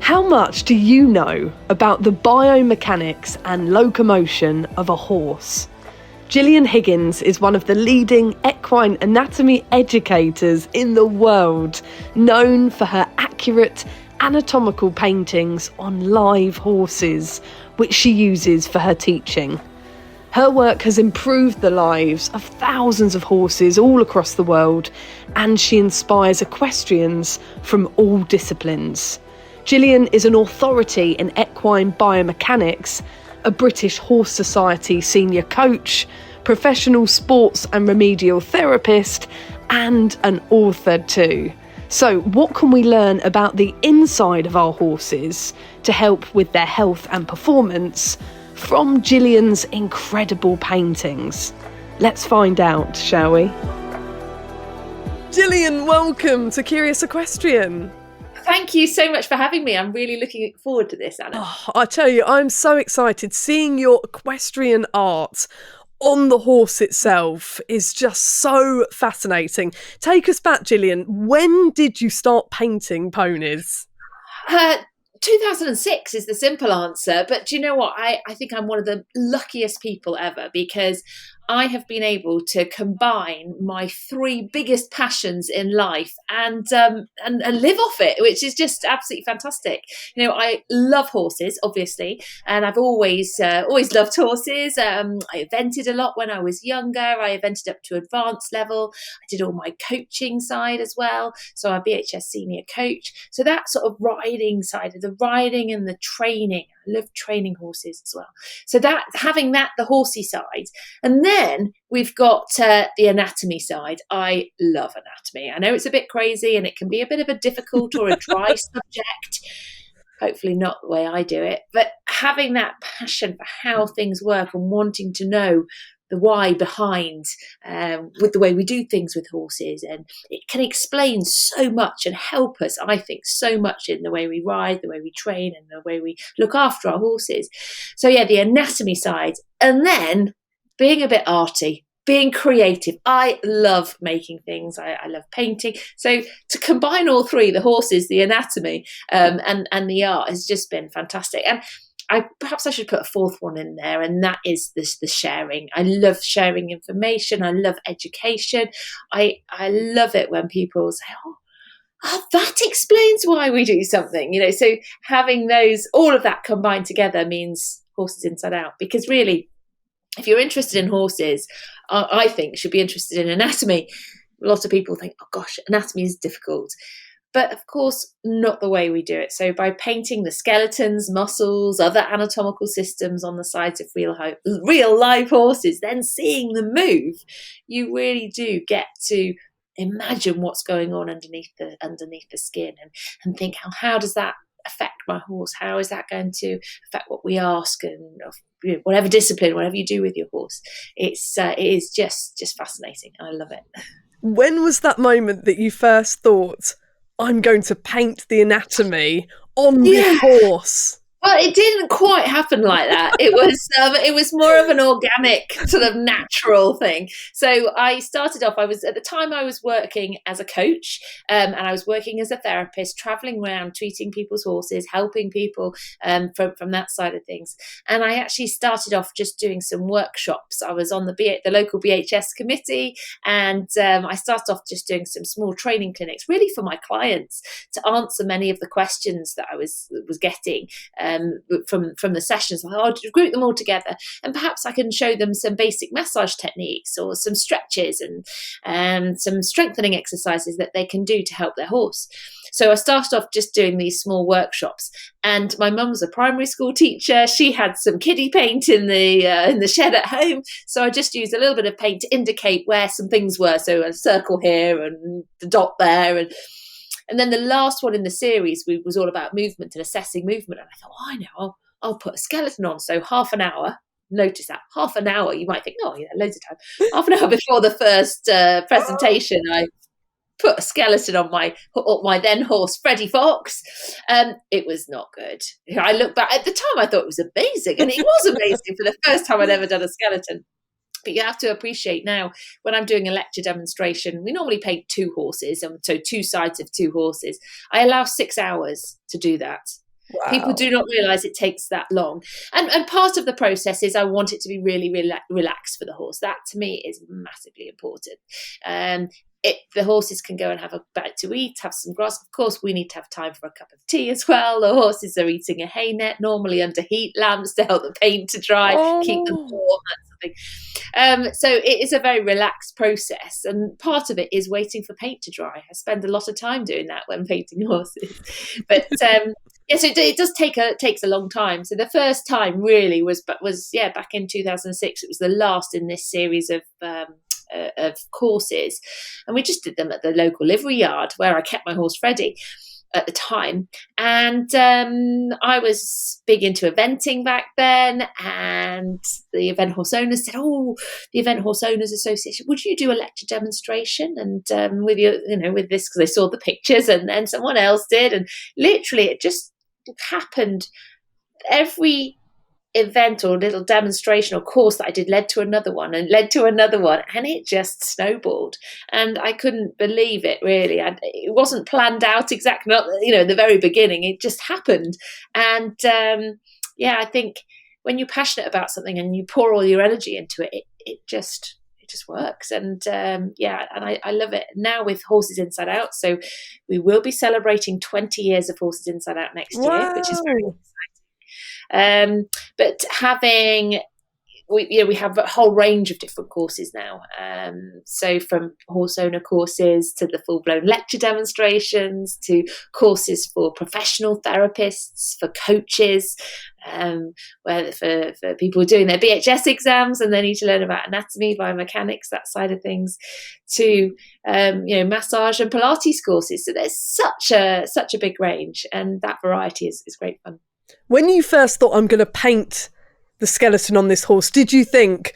How much do you know about the biomechanics and locomotion of a horse? Gillian Higgins is one of the leading equine anatomy educators in the world, known for her accurate anatomical paintings on live horses, which she uses for her teaching. Her work has improved the lives of thousands of horses all across the world, and she inspires equestrians from all disciplines. Gillian is an authority in equine biomechanics, a British Horse Society senior coach, professional sports and remedial therapist, and an author too. So what can we learn about the inside of our horses to help with their health and performance from Gillian's incredible paintings? Let's find out, shall we? Gillian, welcome to Curious Equestrian. Thank you so much for having me. I'm really looking forward to this, Anna. I tell you, I'm so excited. Seeing your equestrian art on the horse itself is just so fascinating. Take us back, Gillian. When did you start painting ponies? 2006 is the simple answer. But do you know what? I think I'm one of the luckiest people ever, because I have been able to combine my three biggest passions in life and live off it, which is just absolutely fantastic. You know, I love horses, obviously, and I've always loved horses. I evented a lot when I was younger. I evented up to advanced level. I did all my coaching side as well. So I'm a BHS senior coach. So that sort of riding side of the riding and the training. I love training horses as well. So that having that, the horsey side, and then we've got the anatomy side. I love anatomy. I know it's a bit crazy and it can be a bit of a difficult or a dry subject. Hopefully not the way I do it, but having that passion for how things work and wanting to know the why behind with the way we do things with horses, and it can explain so much and help us, I think, so much in the way we ride, the way we train, and the way we look after our horses. So yeah, the anatomy side, and then being a bit arty, being creative. I love making things. I love painting. So to combine all three, the horses, the anatomy, and the art, has just been fantastic. And perhaps I should put a fourth one in there, and that is the sharing. I love sharing information. I love education. I love it when people say, oh, that explains why we do something, you know. So having all of that combined together means horses inside out, because really, if you're interested in horses, I think should be interested in anatomy. A lot of people think, oh gosh, anatomy is difficult. But of course, not the way we do it. So by painting the skeletons, muscles, other anatomical systems on the sides of real live horses, then seeing them move, you really do get to imagine what's going on underneath the skin, and think, how does that affect my horse? How is that going to affect what we ask, and whatever discipline, whatever you do with your horse? It is just fascinating. I love it. When was that moment that you first thought, I'm going to paint the anatomy on the horse? Well, it didn't quite happen like that. It was more of an organic, sort of natural thing. So I started off, at the time I was working as a coach, and I was working as a therapist, traveling around, treating people's horses, helping people from that side of things. And I actually started off just doing some workshops. I was on the local BHS committee, and I started off just doing some small training clinics, really for my clients, to answer many of the questions that I was getting from the sessions. I'll group them all together, and perhaps I can show them some basic massage techniques or some stretches and some strengthening exercises that they can do to help their horse. So I started off just doing these small workshops, and my mum was a primary school teacher. She had some kiddie paint in the shed at home, so I just used a little bit of paint to indicate where some things were. So a circle here and the dot there, and then the last one in the series was all about movement and assessing movement. And I thought, I know, I'll put a skeleton on. So half an hour, notice that, half an hour, you might think, loads of time. Half an hour before the first presentation, I put a skeleton on my then horse, Freddie Fox. It was not good. I look back, at the time I thought it was amazing. And it was amazing for the first time I'd ever done a skeleton. But you have to appreciate now, when I'm doing a lecture demonstration, we normally paint two horses, and so two sides of two horses. I allow 6 hours to do that. People do not realise it takes that long. And part of the process is I want it to be really relaxed for the horse. That to me is massively important. The horses can go and have a bite to eat, have some grass. Of course, we need to have time for a cup of tea as well. The horses are eating a hay net, normally under heat lamps to help the paint to dry, keep them warm, that sort of thing. So it is a very relaxed process, and part of it is waiting for paint to dry. I spend a lot of time doing that when painting horses. But yes, it does takes a long time. So the first time really was back in 2006. It was the last in this series of courses, and we just did them at the local livery yard where I kept my horse Freddie at the time. And I was big into eventing back then, and the Event Horse Owners said, the Event Horse Owners Association, would you do a lecture demonstration and with this, because they saw the pictures, and then someone else did, and literally it just happened. Every event or little demonstration or course that I did led to another one, and it just snowballed, and I couldn't believe it, really. It wasn't planned out exactly, not in the very beginning. It just happened. And I think when you're passionate about something and you pour all your energy into it, it just works. And and I love it now with Horses Inside Out. So we will be celebrating 20 years of Horses Inside Out next year, which is very exciting. But we have a whole range of different courses now. So from horse owner courses to the full-blown lecture demonstrations to courses for professional therapists, for coaches, where for people doing their BHS exams and they need to learn about anatomy, biomechanics, that side of things, to massage and Pilates courses. So there's such a big range, and that variety is great fun. When you first thought, I'm going to paint the skeleton on this horse, did you think,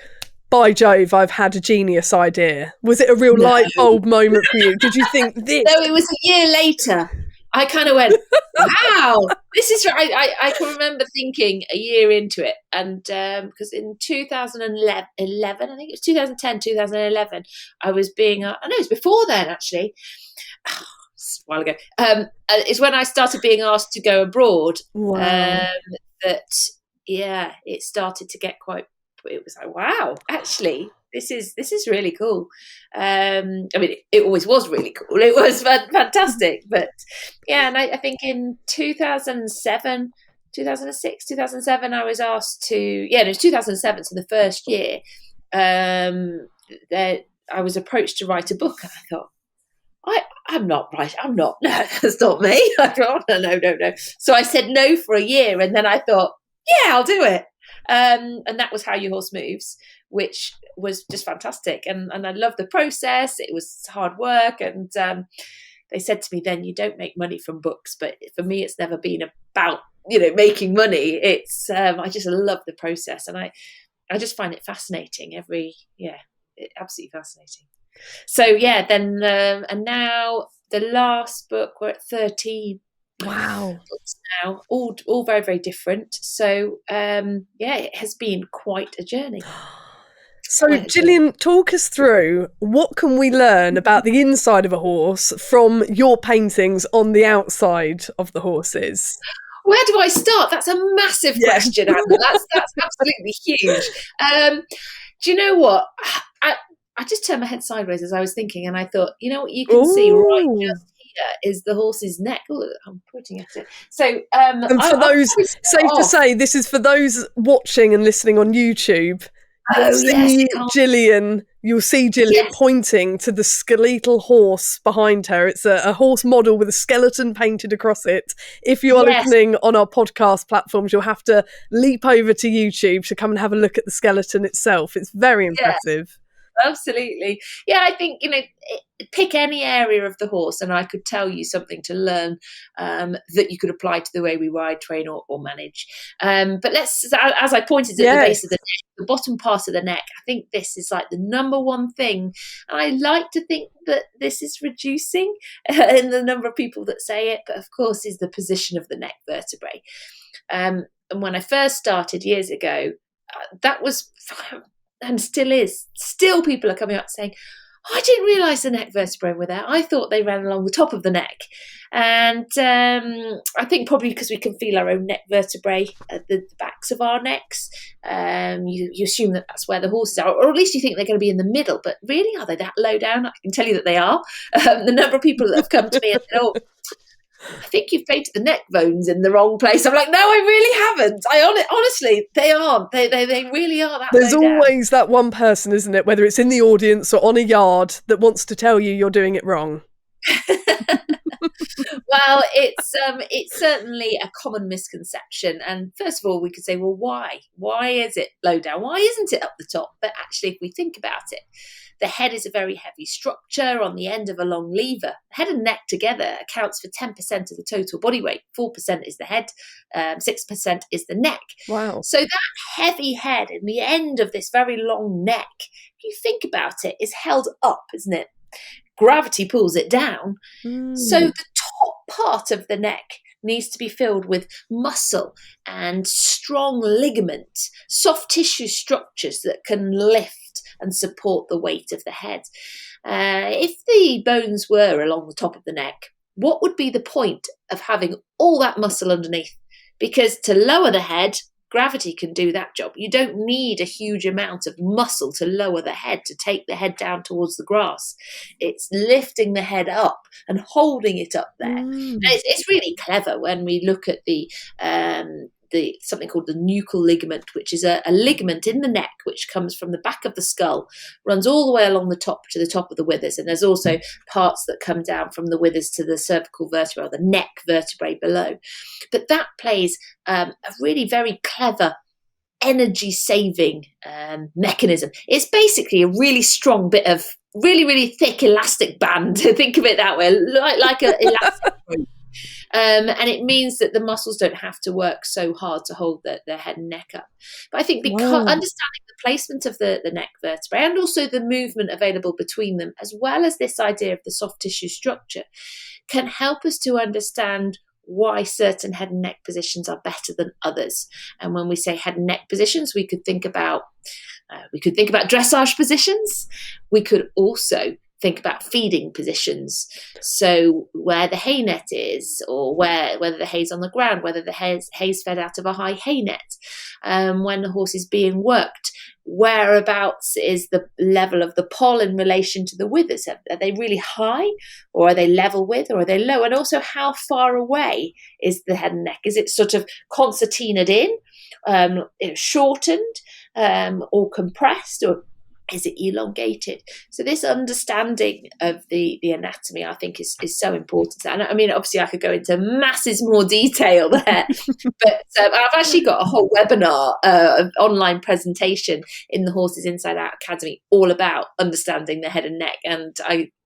by Jove, I've had a genius idea? Was it a real light bulb moment for you? Did you think this? No, it was a year later. I kind of went, wow, this is right. I can remember thinking a year into it. And because in 2011, I think it was 2010, 2011, I was being, I know it was before then actually. A while ago, is when I started being asked to go abroad. Wow. It started to get quite. It was like, wow, actually, this is really cool. It always was really cool. It was fantastic, but and I think in 2007, 2006, 2007, I was asked to. It was 2007, so the first year. That I was approached to write a book, and I thought, I'm not right. I'm not. No, that's not me. I thought, no. So I said no for a year, and then I thought, yeah, I'll do it. And that was How Your Horse Moves, which was just fantastic. And I loved the process. It was hard work. And they said to me then, you don't make money from books. But for me, it's never been about, making money. It's I just love the process. And I just find it fascinating. Absolutely fascinating. So then and now the last book, we're at 13 books now, all very, very different. So it has been quite a journey. So Gillian, talk us through, what can we learn about the inside of a horse from your paintings on the outside of the horses? Where do I start? That's a massive question, Anna. That's absolutely huge. Do you know what? I just turned my head sideways as I was thinking, and I thought, what you can see right just here is the horse's neck. Ooh, I'm pointing at it. So, and for those, safe to say, this is for those watching and listening on YouTube. Gillian, you'll see Gillian pointing to the skeletal horse behind her. It's a horse model with a skeleton painted across it. If you are listening on our podcast platforms, you'll have to leap over to YouTube to come and have a look at the skeleton itself. It's very impressive. Absolutely. I think pick any area of the horse and I could tell you something to learn that you could apply to the way we ride, train or manage. But let's, as I pointed at the base of the neck, the bottom part of the neck, I think this is like the number one thing, and I like to think that this is reducing in the number of people that say it, but of course is the position of the neck vertebrae. And when I first started years ago, that was, and still is, people are coming up saying, I didn't realise the neck vertebrae were there. I thought they ran along the top of the neck. And I think probably because we can feel our own neck vertebrae at the backs of our necks. You assume that that's where the horses are, or at least you think they're going to be in the middle. But really, are they that low down? I can tell you that they are. The number of people that have come to me and said, oh, I think you've painted the neck bones in the wrong place. I'm like, no, I really haven't. Honestly, they aren't. They really are that There's low down. always that one person, isn't it, whether it's in the audience or on a yard, that wants to tell you you're doing it wrong. Well, it's certainly a common misconception. And first of all, we could say, well, why? Why is it low down? Why isn't it up the top? But actually, if we think about it, the head is a very heavy structure on the end of a long lever. Head and neck together accounts for 10% of the total body weight. 4% is the head, 6% is the neck. Wow. So that heavy head in the end of this very long neck, if you think about it, is held up, isn't it? Gravity pulls it down. So the top part of the neck needs to be filled with muscle and strong ligament, soft tissue structures that can lift and support the weight of the head. If the bones were along the top of the neck, what would be the point of having all that muscle underneath? Because to lower the head, gravity can do that job. You don't need a huge amount of muscle to lower the head, to take the head down towards the grass. It's lifting the head up and holding it up there. And it's really clever when we look at the something called the nuchal ligament, which is a ligament in the neck which comes from the back of the skull, runs all the way along the top to the top of the withers, and there's also parts that come down from the withers to the cervical vertebrae or the neck vertebrae below. But that plays a really very clever energy saving mechanism. It's basically a really strong bit of really, really thick elastic band. Think of it that way, like an elastic rope. And it means that the muscles don't have to work so hard to hold the head and neck up. But I think because understanding the placement of the neck vertebrae and also the movement available between them, as well as this idea of the soft tissue structure, can help us to understand why certain head and neck positions are better than others. And when we say head and neck positions, we could think about dressage positions. We could also think about feeding positions. So where the hay net is, or whether the hay's on the ground, whether the hay's fed out of a high hay net. When the horse is being worked, whereabouts is the level of the poll in relation to the withers? Are they really high, or are they level with, or are they low? And also, how far away is the head and neck? Is it sort of concertinaed in, shortened, or compressed, or is it elongated? So this understanding of the anatomy, I think, is so important. And I mean, obviously, I could go into masses more detail there, but I've actually got a whole webinar, online presentation in the Horses Inside Out Academy, all about understanding the head and neck. And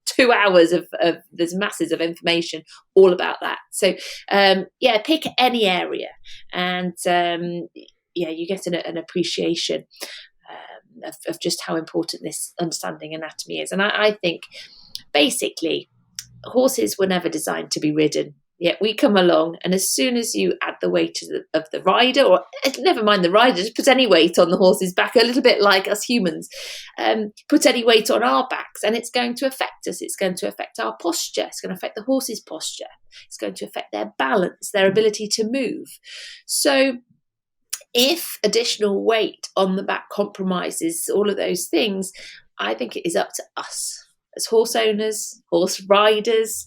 2 hours of there's masses of information all about that. So pick any area, and you get an appreciation of just how important this understanding anatomy is. And I think basically horses were never designed to be ridden. Yet we come along, and as soon as you add the weight of the rider, or never mind the rider, just put any weight on the horse's back, a little bit like us humans, put any weight on our backs, and it's going to affect us. It's going to affect our posture. It's going to affect the horse's posture. It's going to affect their balance, their ability to move. So if additional weight on the back compromises all of those things, I think it is up to us as horse owners, horse riders,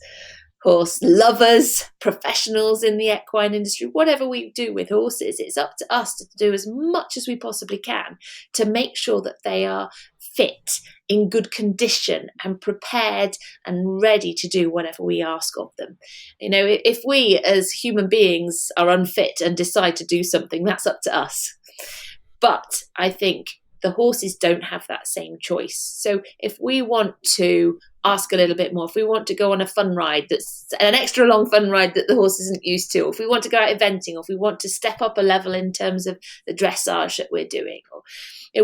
horse lovers, professionals in the equine industry, whatever we do with horses, it's up to us to do as much as we possibly can to make sure that they are fit, in good condition, and prepared and ready to do whatever we ask of them. You know, if we as human beings are unfit and decide to do something, that's up to us. But I think the horses don't have that same choice. So if we want to ask a little bit more, if we want to go on a fun ride that's an extra long fun ride that the horse isn't used to, or if we want to go out eventing, or if we want to step up a level in terms of the dressage that we're doing, or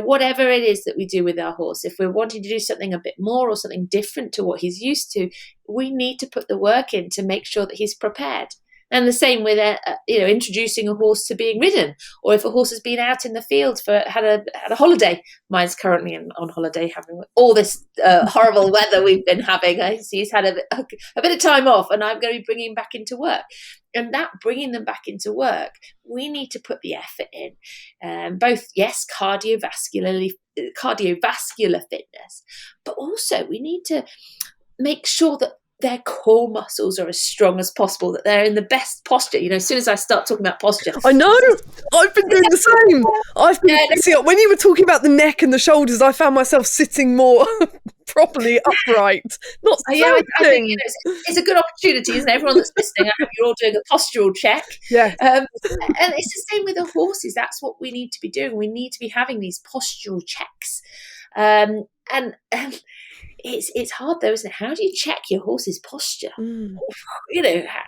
whatever it is that we do with our horse, if we're wanting to do something a bit more or something different to what he's used to, we need to put the work in to make sure that he's prepared. And the same with introducing a horse to being ridden, or if a horse has been out in the field had a holiday. Mine's currently on holiday, having all this horrible weather we've been having. He's had a bit of time off, and I'm going to be bringing him back into work. And that bringing them back into work, we need to put the effort in, both cardiovascular fitness, but also we need to make sure that their core muscles are as strong as possible, that they're in the best posture. As soon as I start talking about posture, I know, I've been doing the same. When you were talking about the neck and the shoulders, I found myself sitting more properly upright. I think it's a good opportunity, isn't it? Everyone that's listening, I hope you're all doing a postural check. Yeah. And it's the same with the horses. That's what we need to be doing. We need to be having these postural checks. And it's hard though, isn't it? How do you check your horse's posture?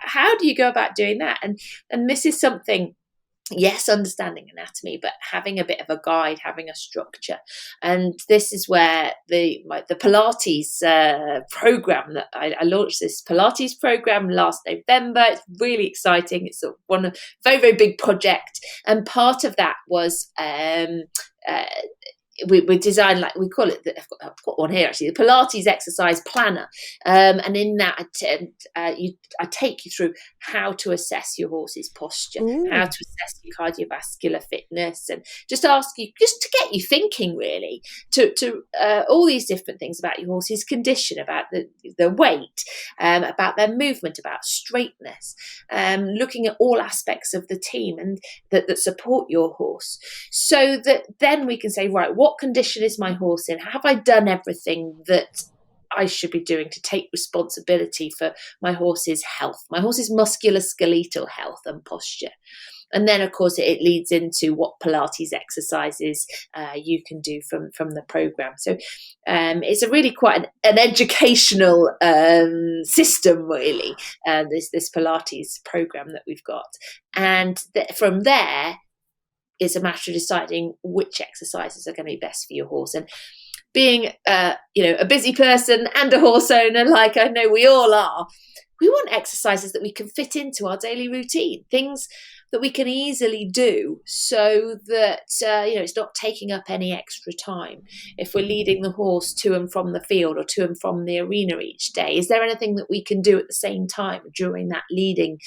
How do you go about doing that? And this is something, yes, understanding anatomy, but having a bit of a guide, having a structure. And this is where the Pilates program that I launched, this Pilates program last November. It's really exciting. It's one of very, very big project. And part of that was we designed, like we call it, I've got one here actually, the Pilates exercise planner, and in that I take you through how to assess your horse's posture, how to assess your cardiovascular fitness, and just ask you, just to get you thinking really, to all these different things about your horse's condition, about the weight, about their movement, about straightness, looking at all aspects of the team and that support your horse, so that then we can say, right, what condition is my horse in? Have I done everything that I should be doing to take responsibility for my horse's health, my horse's musculoskeletal health and posture? And then, of course, it leads into what Pilates exercises you can do from the program. So it's a really quite an educational system, really, this Pilates program that we've got. And from there, it's a matter of deciding which exercises are going to be best for your horse. And being, a busy person and a horse owner, like I know we all are, we want exercises that we can fit into our daily routine, things that we can easily do, so that it's not taking up any extra time. If we're leading the horse to and from the field or to and from the arena each day, is there anything that we can do at the same time during that leading,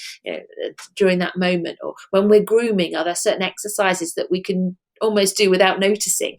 during that moment? Or when we're grooming, are there certain exercises that we can almost do without noticing?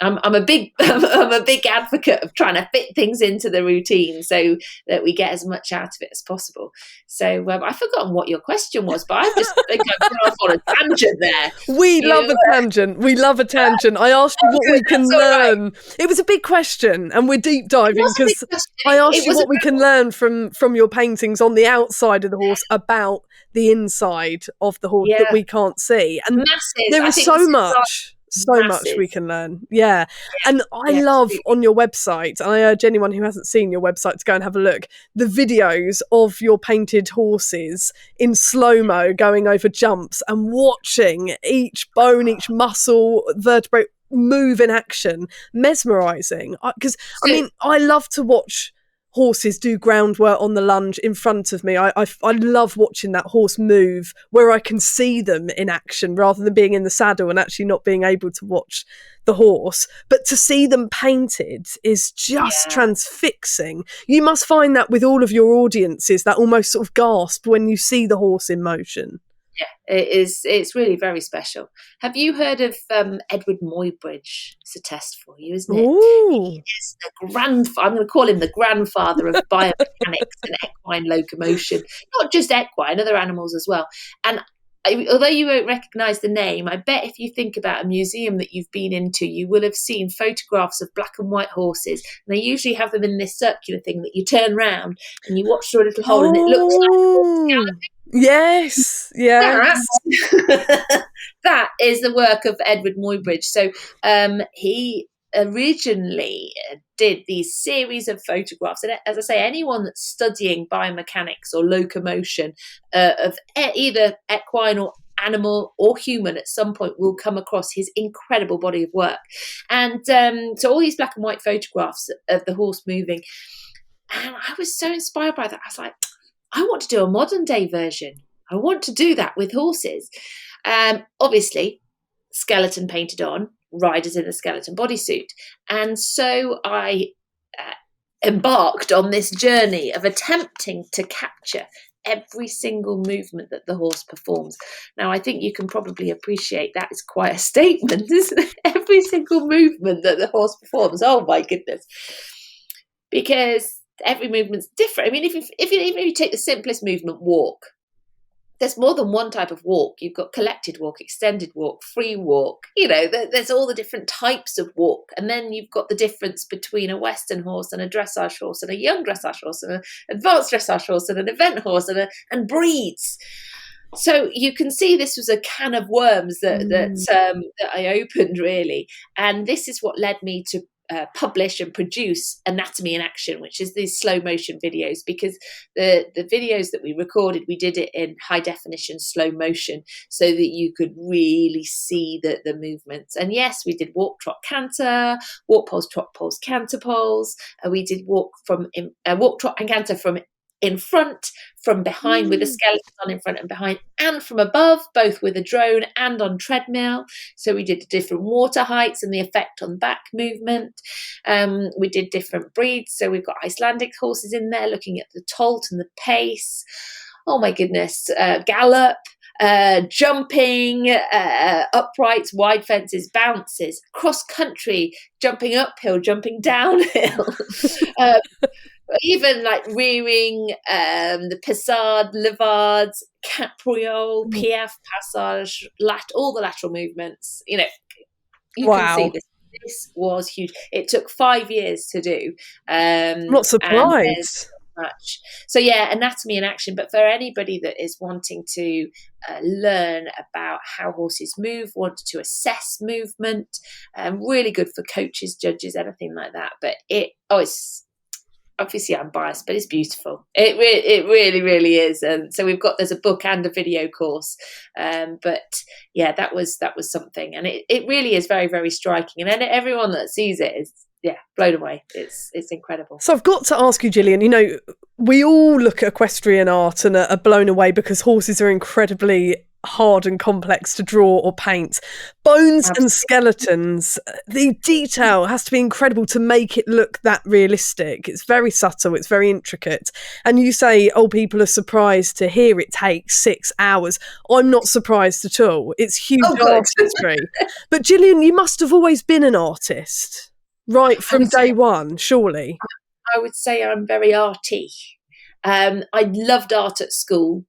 I'm a big advocate of trying to fit things into the routine so that we get as much out of it as possible. So I've forgotten what your question was, but I just think I've gone off on a tangent there. We love a tangent. I asked you what we can learn. Right. It was a big question, and we're deep diving because I asked you what we can learn from your paintings on the outside of the horse about the inside of the horse that we can't see. And there is so much. Much we can learn. Yeah. And I love on your website, and I urge anyone who hasn't seen your website to go and have a look, the videos of your painted horses in slow-mo going over jumps and watching each bone, each muscle, vertebrae move in action. Mesmerizing. Because I love to watch horses do groundwork on the lunge in front of me. I love watching that horse move where I can see them in action rather than being in the saddle and actually not being able to watch the horse. But to see them painted is just transfixing. You must find that with all of your audiences, that almost sort of gasp when you see the horse in motion. Yeah, it is. It's really very special. Have you heard of Edward Muybridge? It's a test for you, isn't it? Ooh. He is I'm going to call him the grandfather of biomechanics and equine locomotion. Not just equine, other animals as well. And although you won't recognise the name, I bet if you think about a museum that you've been into, you will have seen photographs of black and white horses. And they usually have them in this circular thing that you turn round and you watch through a little hole and it looks like a horse galloping. Yes, yeah. That is the work of Edward Muybridge. So he originally did these series of photographs. And as I say, anyone that's studying biomechanics or locomotion of either equine or animal or human at some point will come across his incredible body of work. And so all these black and white photographs of the horse moving. And I was so inspired by that. I was like, I want to do a modern day version. I want to do that with horses. Obviously, skeleton painted on, riders in a skeleton bodysuit. And so I embarked on this journey of attempting to capture every single movement that the horse performs. Now, I think you can probably appreciate that is quite a statement, isn't it? Every single movement that the horse performs. Oh my goodness. Because every movement's different. I mean, even if you take the simplest movement, walk, there's more than one type of walk. You've got collected walk, extended walk, free walk. There's all the different types of walk. And then you've got the difference between a Western horse and a dressage horse and a young dressage horse and an advanced dressage horse and an event horse and breeds. So you can see this was a can of worms that I opened, really. And this is what led me to publish and produce Anatomy in Action, which is these slow motion videos, because the videos that we recorded, we did it in high definition slow motion so that you could really see the movements. And yes, we did walk, trot, canter, walk, pose, trot, pose, canter, pose. We did walk, trot and canter from in front, from behind, with a skeleton on in front and behind, and from above, both with a drone and on treadmill. So we did different water heights and the effect on back movement. We did different breeds. So we've got Icelandic horses in there looking at the tolt and the pace. Oh my goodness, gallop. Jumping, uprights, wide fences, bounces, cross country, jumping uphill, jumping downhill. Even like rearing, the Pissard, Levards, Capriole, Piaf, Passage, all the lateral movements. You can see this. This was huge. It took 5 years to do. I'm not surprised. Much. So yeah, Anatomy in Action. But for anybody that is wanting to learn about how horses move, want to assess movement, really good for coaches, judges, anything like that. But it's obviously I'm biased, but it's beautiful. It really, really is. And so there's a book and a video course. But yeah, that was something, and it really is very, very striking. And then everyone that sees it is blown away. It's incredible. So I've got to ask you, Gillian, we all look at equestrian art and are blown away because horses are incredibly hard and complex to draw or paint. Bones and skeletons, the detail has to be incredible to make it look that realistic. It's very subtle, it's very intricate. And you say, people are surprised to hear it takes 6 hours. I'm not surprised at all. It's huge artistry. But Gillian, you must have always been an artist, right from day one, surely. I would say I'm very arty. I loved art at school.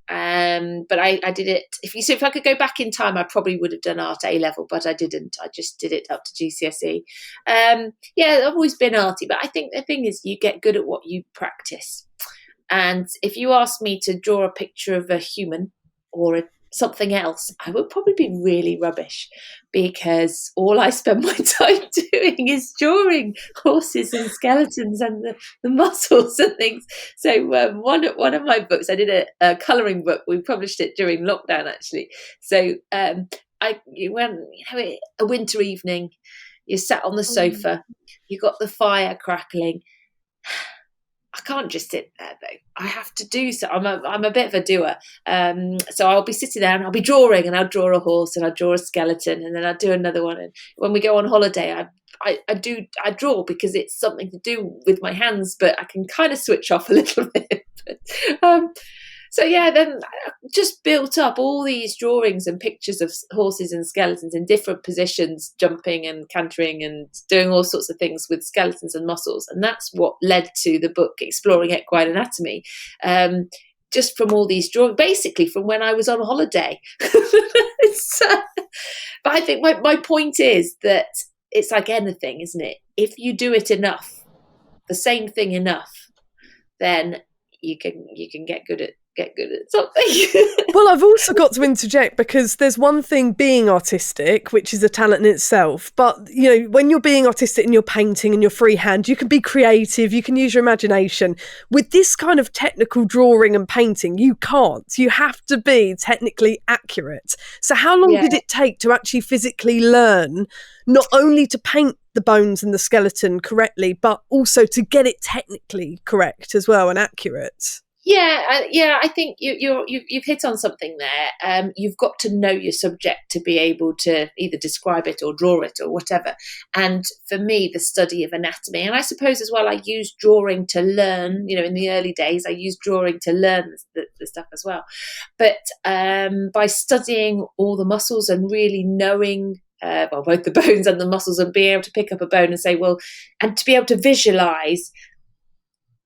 But I did it. If I could go back in time, I probably would have done art A level, but I didn't. I just did it up to GCSE. I've always been arty, but I think the thing is, you get good at what you practice. And if you ask me to draw a picture of a human or something else, I would probably be really rubbish, because all I spend my time doing is drawing horses and skeletons and the muscles and things. So one of my books, I did a colouring book. We published it during lockdown, actually. So when a winter evening, you sat on the sofa, you got the fire crackling. I can't just sit there though. I have to do so. I'm a bit of a doer. So I'll be sitting there and I'll be drawing, and I'll draw a horse and I'll draw a skeleton, and then I'll do another one. And when we go on holiday, I draw because it's something to do with my hands, but I can kind of switch off a little bit. Then I just built up all these drawings and pictures of horses and skeletons in different positions, jumping and cantering and doing all sorts of things with skeletons and muscles. And that's what led to the book Exploring Equine Anatomy. Just from all these drawings, basically from when I was on holiday. But I think my point is that it's like anything, isn't it? If you do it enough, the same thing enough, then you can get good at something. Well, I've also got to interject, because there's one thing being artistic, which is a talent in itself, but when you're being artistic and you're painting and you're freehand, you can be creative, you can use your imagination. With this kind of technical drawing and painting, you can't. You have to be technically accurate. So how long did it take to actually physically learn not only to paint the bones and the skeleton correctly, but also to get it technically correct as well and accurate? Yeah. I think you've hit on something there. You've got to know your subject to be able to either describe it or draw it or whatever. And for me, the study of anatomy, and I suppose as well, I used drawing to learn. In the early days, I used drawing to learn the stuff as well. But by studying all the muscles and really knowing. Both the bones and the muscles, and being able to pick up a bone and say, and to be able to visualize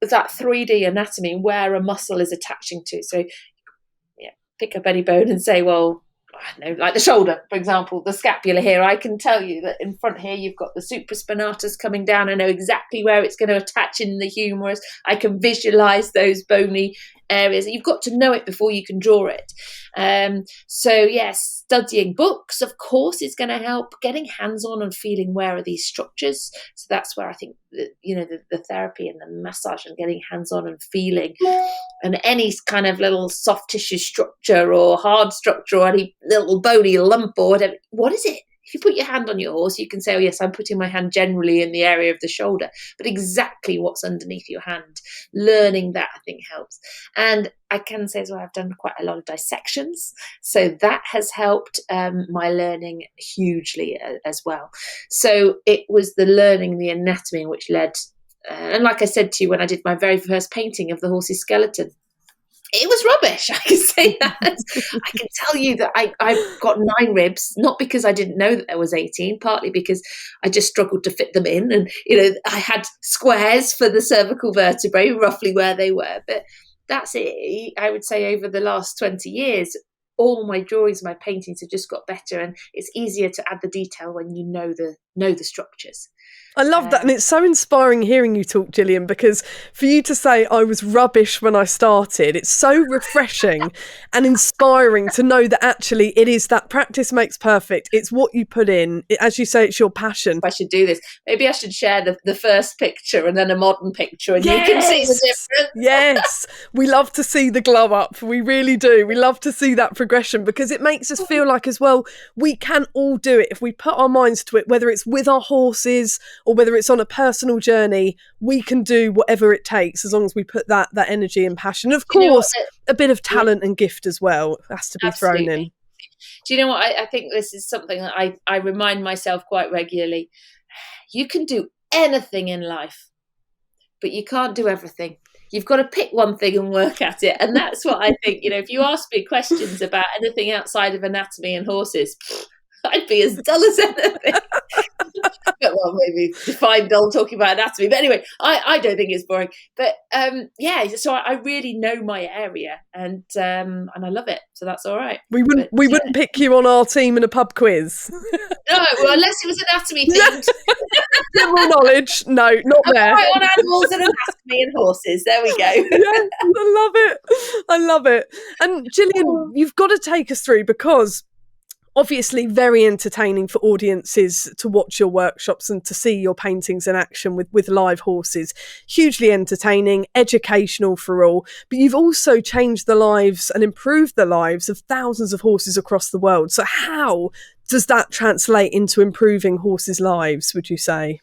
that 3D anatomy where a muscle is attaching to. So, pick up any bone and say, I don't know, like the shoulder, for example, the scapula here. I can tell you that in front here you've got the supraspinatus coming down. I know exactly where it's going to attach in the humerus. I can visualize those bony areas. You've got to know it before you can draw it. So yes, studying books, of course, is going to help. Getting hands-on and feeling where are these structures. So that's where I think that, the therapy and the massage and getting hands-on and feeling, and any kind of little soft tissue structure or hard structure or any little bony lump or whatever. What is it? If you put your hand on your horse, you can say, yes, I'm putting my hand generally in the area of the shoulder, but exactly what's underneath your hand, learning that, I think, helps. And I can say as well, I've done quite a lot of dissections. So that has helped my learning hugely as well. So it was the learning the anatomy which led, and like I said to you, when I did my very first painting of the horse's skeleton, it was rubbish. I can say that. I can tell you that I've got 9 ribs, not because I didn't know that there was 18, partly because I just struggled to fit them in. And, I had squares for the cervical vertebrae, roughly where they were. But that's it. I would say over the last 20 years, all my drawings, my paintings have just got better, and it's easier to add the detail when you know the structures. I love that. And it's so inspiring hearing you talk, Gillian, because for you to say I was rubbish when I started, it's so refreshing and inspiring to know that actually it is that practice makes perfect. It's what you put in. As you say, it's your passion. I should do this. Maybe I should share the first picture and then a modern picture, and you can see the difference. Yes. We love to see the glow up. We really do. We love to see that progression, because it makes us feel like as well, we can all do it if we put our minds to it, whether it's with our horses or whether it's on a personal journey. We can do whatever it takes as long as we put that energy and passion. Of course, a bit of talent and gift as well has to be thrown in. Do you know what? I think this is something that I remind myself quite regularly. You can do anything in life, but you can't do everything. You've got to pick one thing and work at it. And that's what I think, if you ask me questions about anything outside of anatomy and horses, I'd be as dull as anything. Well, maybe define dull talking about anatomy. But anyway, I don't think it's boring. But so I really know my area, and I love it. So that's all right. We wouldn't pick you on our team in a pub quiz. No, well, unless it was anatomy themed. General knowledge, no, not there. Right on animals and anatomy and horses. There we go. Yes, I love it. And Gillian, you've got to take us through, because obviously very entertaining for audiences to watch your workshops and to see your paintings in action with live horses. Hugely entertaining, educational for all. But you've also changed the lives and improved the lives of thousands of horses across the world. So how does that translate into improving horses' lives, would you say?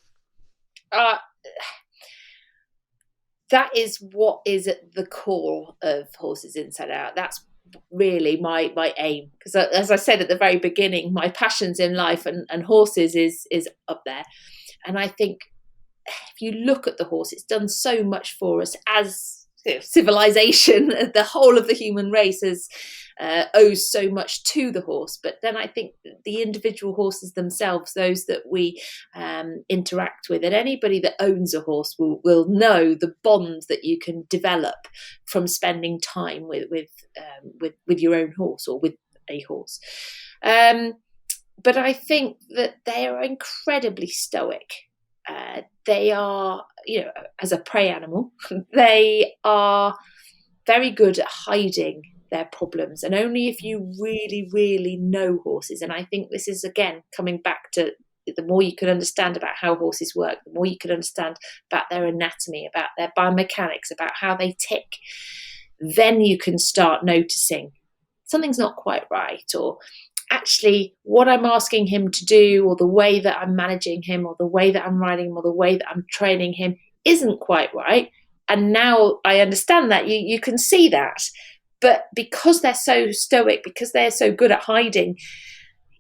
That is what is at the core of Horses Inside Out. That's really my aim, because as I said at the very beginning, my passions in life and horses is up there. And I think if you look at the horse, it's done so much for us as civilization. The whole of the human race owes so much to the horse. But then I think the individual horses themselves, those that we interact with, and anybody that owns a horse will know the bond that you can develop from spending time with your own horse or with a horse. But I think that they are incredibly stoic. They are, as a prey animal, they are very good at hiding their problems, and only if you really, really know horses. And I think this is, again, coming back to the more you can understand about how horses work, the more you can understand about their anatomy, about their biomechanics, about how they tick, then you can start noticing something's not quite right, or actually what I'm asking him to do, or the way that I'm managing him, or the way that I'm riding him, or the way that I'm training him isn't quite right. And now I understand that. You can see that. But because they're so stoic, because they're so good at hiding,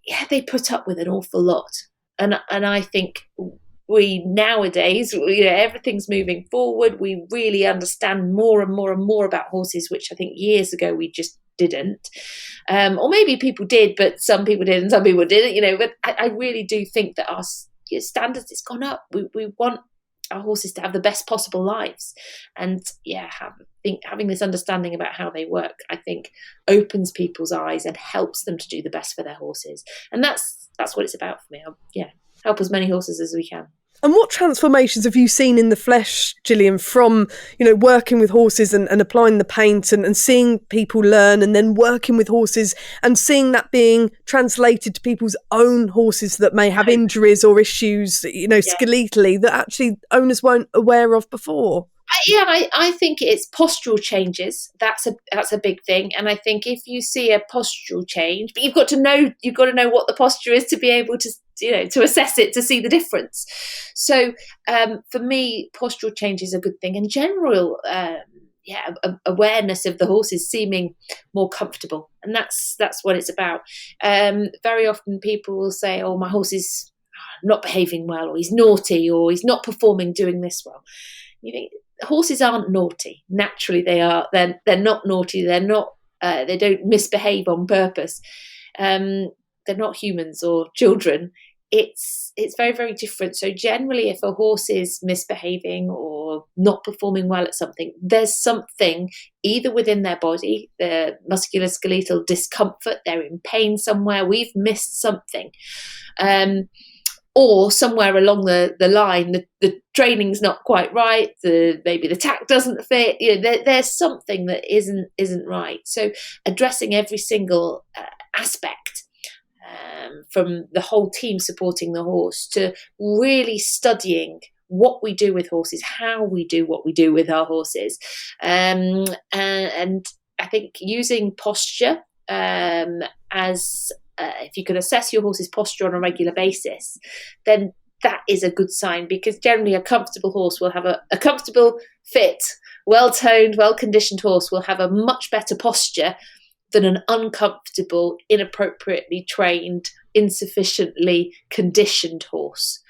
yeah, they put up with an awful lot. And I think we nowadays, everything's moving forward. We really understand more and more and more about horses, which I think years ago we just didn't. Or maybe people did, but some people did and some people didn't, but I really do think that our standards, it's gone up. We want our horses to have the best possible lives. And having this understanding about how they work, I think opens people's eyes and helps them to do the best for their horses. And that's what it's about for me. Help as many horses as we can. And what transformations have you seen in the flesh, Gillian, from, working with horses and applying the paint and seeing people learn, and then working with horses and seeing that being translated to people's own horses that may have injuries or issues, skeletally, that actually owners weren't aware of before? I think it's postural changes. That's a big thing. And I think if you see a postural change, but you've got to know what the posture is to be able to to assess it, to see the difference. So for me, postural change is a good thing. And general awareness of the horses seeming more comfortable, and that's what it's about. Very often people will say, "Oh, my horse is not behaving well, or he's naughty, or he's not doing this well." Horses aren't naughty. Naturally, they are. They're not naughty. They're not. They don't misbehave on purpose. They're not humans or children. It's very, very different. So generally, if a horse is misbehaving or not performing well at something, there's something either within their body, the musculoskeletal discomfort, they're in pain somewhere, we've missed something. Or somewhere along the line, the training's not quite right. Maybe the tack doesn't fit. There's something that isn't right. So addressing every single aspect, from the whole team supporting the horse to really studying what we do with horses, how we do what we do with our horses, and I think using posture as if you can assess your horse's posture on a regular basis, then that is a good sign, because generally a comfortable horse will have a comfortable, fit, well-toned, well-conditioned horse will have a much better posture than an uncomfortable, inappropriately trained, insufficiently conditioned horse.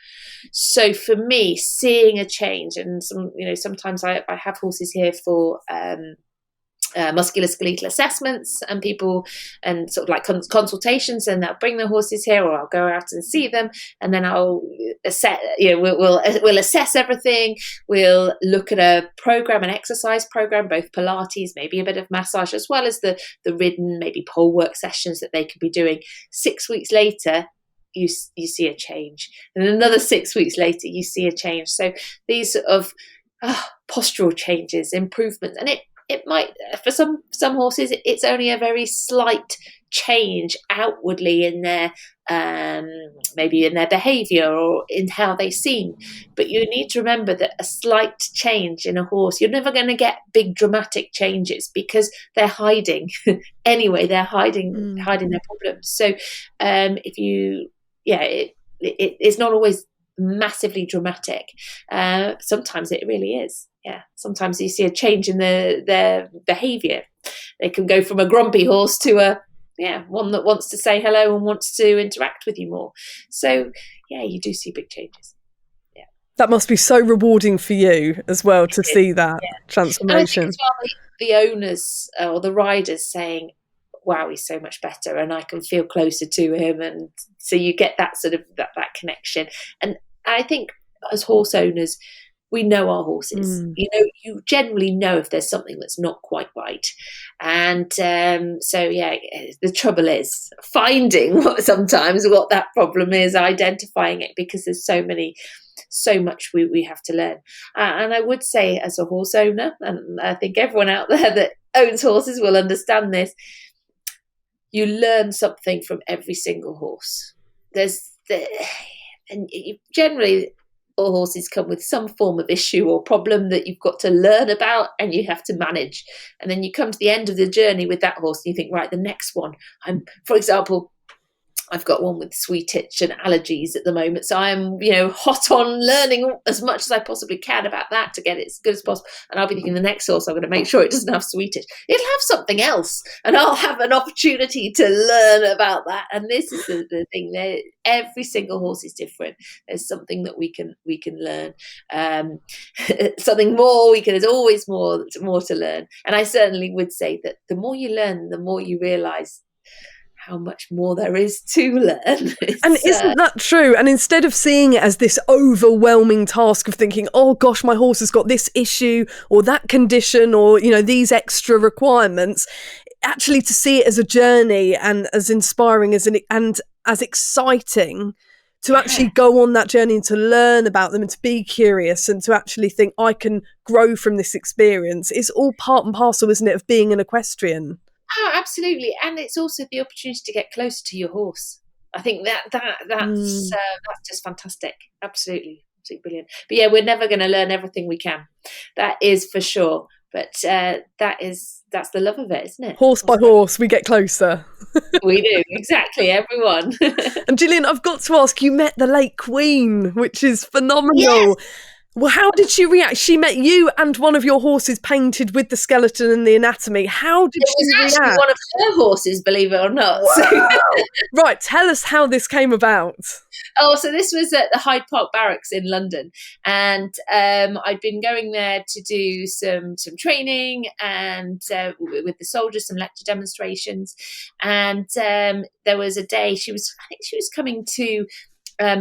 So for me, seeing a change, and sometimes I have horses here for musculoskeletal assessments and people and sort of like consultations, and they'll bring their horses here, or I'll go out and see them, and then I'll assess, we'll assess everything. We'll look at a program, an exercise program, both Pilates, maybe a bit of massage, as well as the ridden, maybe pole work sessions that they could be doing. 6 weeks later, you see a change, and another 6 weeks later you see a change. So these sort of postural changes, improvements, and it might, for some horses, it's only a very slight change outwardly in their maybe in their behavior or in how they seem. But you need to remember that a slight change in a horse, you're never going to get big dramatic changes, because they're hiding anyway. They're hiding their problems. So if you, it's not always massively dramatic. Sometimes it really is. Sometimes you see a change in their behaviour. They can go from a grumpy horse to one that wants to say hello and wants to interact with you more. So you do see big changes. That must be so rewarding for you as well to see that transformation. And I think as well, the owners or the riders saying, "Wow, he's so much better, and I can feel closer to him," and so you get that sort of that connection. And I think as horse owners, we know our horses. You generally know if there's something that's not quite right. And the trouble is finding sometimes what that problem is, identifying it, because there's so much we have to learn. And I would say, as a horse owner, and I think everyone out there that owns horses will understand this, you learn something from every single horse. Generally, all horses come with some form of issue or problem that you've got to learn about and you have to manage. And then you come to the end of the journey with that horse and you think, right, the next one, for example, I've got one with sweet itch and allergies at the moment. So I'm, hot on learning as much as I possibly can about that to get it as good as possible. And I'll be thinking the next horse, I'm going to make sure it doesn't have sweet itch. It'll have something else. And I'll have an opportunity to learn about that. And this is the thing there. Every single horse is different. There's something that we can learn. Something more, there's always more to learn. And I certainly would say that the more you learn, the more you realise how much more there is to learn. And isn't that true? And instead of seeing it as this overwhelming task of thinking, oh gosh, my horse has got this issue or that condition or, these extra requirements, actually to see it as a journey and as inspiring and as exciting to actually go on that journey and to learn about them and to be curious and to actually think I can grow from this experience. It's all part and parcel, isn't it, of being an equestrian? Oh, absolutely. And it's also the opportunity to get closer to your horse. I think that's just fantastic. Absolutely brilliant. But yeah, we're never going to learn everything we can. That is for sure. But that's the love of it, isn't it? Horse by horse, we get closer. We do, exactly, everyone. And Gillian, I've got to ask, you met the late Queen, which is phenomenal. Yes. Well, how did she react? She met you and one of your horses painted with the skeleton and the anatomy. How did she react? It was actually one of her horses, believe it or not. Wow. Right, tell us how this came about. Oh, so this was at the Hyde Park Barracks in London, and I'd been going there to do some training and with the soldiers, some lecture demonstrations, and there was a day I think she was coming to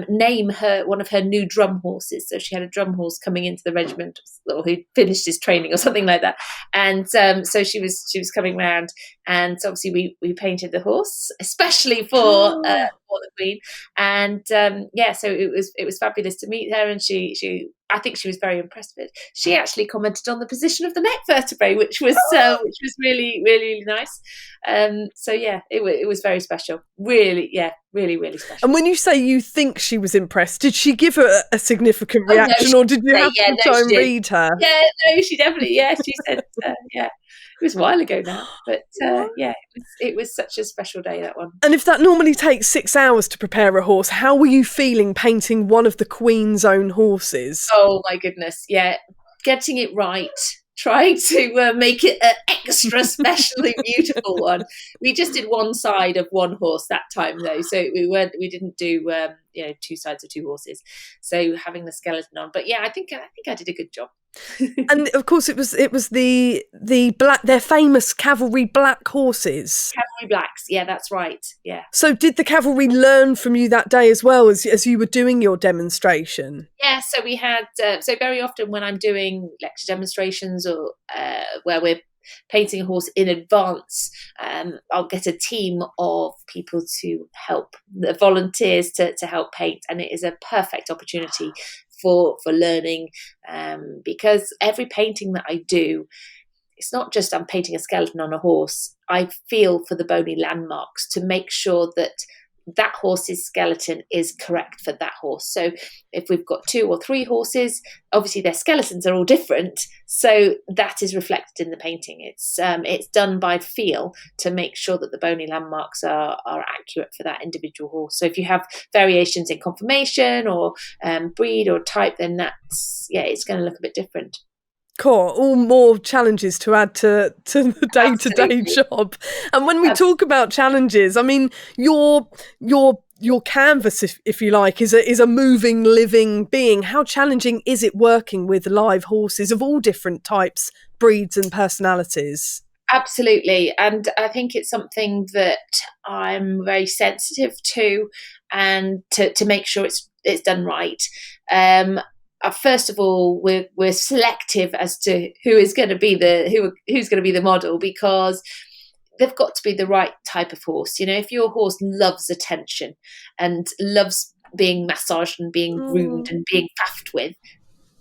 name one of her new drum horses. So she had a drum horse coming into the regiment, or who finished his training or something like that. And so she was coming round, and so obviously we painted the horse, especially for the Queen. And so it was fabulous to meet her, and she I think she was very impressed with it. She actually commented on the position of the neck vertebrae, which was really, really nice. It was very special. Really, really, really special. And when you say you think she was impressed, did she give a significant reaction, or did you have to try and read her? Yeah, no, she definitely. Yeah, she said, It was a while ago now, but it was such a special day, that one. And if that normally takes 6 hours to prepare a horse, how were you feeling painting one of the Queen's own horses? Oh my goodness, yeah, getting it right, trying to make it an extra specially beautiful one. We just did one side of one horse that time, though, so we didn't do two sides of two horses. So having the skeleton on, but yeah, I think I did a good job. And of course, it was the black, their famous cavalry black horses. Cavalry blacks, yeah, that's right. Yeah. So did the cavalry learn from you that day as well as you were doing your demonstration? Yeah, so we had so very often when I'm doing lecture demonstrations or where we're painting a horse in advance, I'll get a team of people to help, the volunteers to help paint, and it is a perfect opportunity for learning, because every painting that I do, it's not just I'm painting a skeleton on a horse. I feel for the bony landmarks to make sure that horse's skeleton is correct for that horse. So if we've got 2 or 3 horses, obviously their skeletons are all different, so that is reflected in the painting. It's done by feel to make sure that the bony landmarks are accurate for that individual horse. So if you have variations in conformation or breed or type, then it's going to look a bit different. Cool. All more challenges to add to the day-to-day job. And when we talk about challenges, I mean, your canvas, if you like, is a moving, living being. How challenging is it working with live horses of all different types, breeds and personalities? Absolutely. And I think it's something that I'm very sensitive to, and to make sure it's done right. First of all, we're selective as to who's going to be the model, because they've got to be the right type of horse. If your horse loves attention and loves being massaged and being groomed and being faffed with,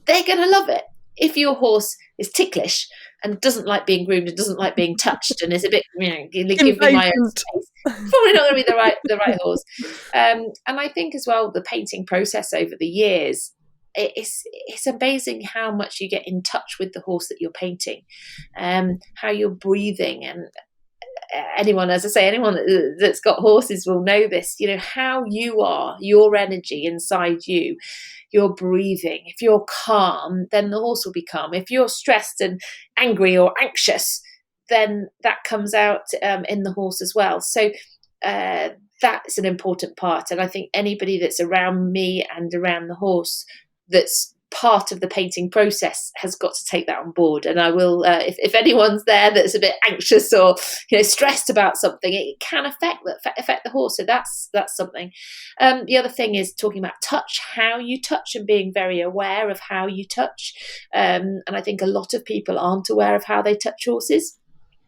they're going to love it. If your horse is ticklish and doesn't like being groomed and doesn't like being touched and is a bit, give me my own space, probably not going to be the right horse. And I think as well, the painting process over the years, it's amazing how much you get in touch with the horse that you're painting, how you're breathing, and anyone, as I say, anyone that's got horses will know this, how you are, your energy inside you, your breathing. If you're calm, then the horse will be calm. If you're stressed and angry or anxious, then that comes out in the horse as well. So that's an important part. And I think anybody that's around me and around the horse that's part of the painting process has got to take that on board. And I will, if anyone's there that's a bit anxious or stressed about something, it can affect the horse. So that's something. The other thing is talking about touch, how you touch, and being very aware of how you touch. And I think a lot of people aren't aware of how they touch horses.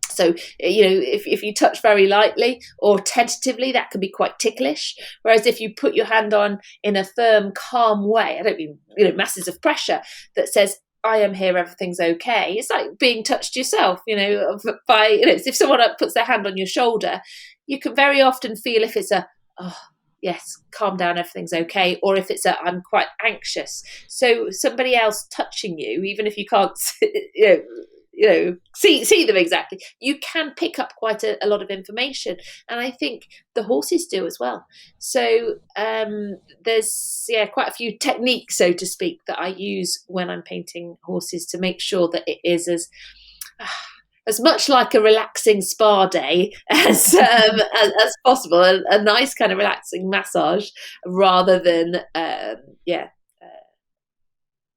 So, if you touch very lightly or tentatively, that can be quite ticklish. Whereas if you put your hand on in a firm, calm way, I don't mean, masses of pressure, that says, I am here, everything's okay. It's like being touched yourself, by, if someone puts their hand on your shoulder, you can very often feel if it's yes, calm down, everything's okay. Or if it's I'm quite anxious. So somebody else touching you, even if you can't, see them exactly, you can pick up quite a lot of information, and I think the horses do as well. So there's quite a few techniques, so to speak, that I use when I'm painting horses to make sure that it is as much like a relaxing spa day as possible, a nice kind of relaxing massage, rather than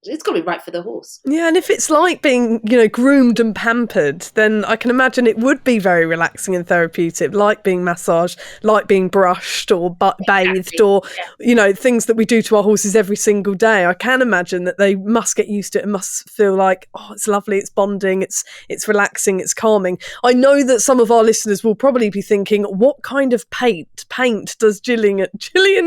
it's got to be right for the horse. Yeah, and if it's like being, groomed and pampered, then I can imagine it would be very relaxing and therapeutic, like being massaged, like being brushed or bathed, or, things that we do to our horses every single day. I can imagine that they must get used to it and must feel like, oh, it's lovely, it's bonding, it's relaxing, it's calming. I know that some of our listeners will probably be thinking, what kind of paint does Gillian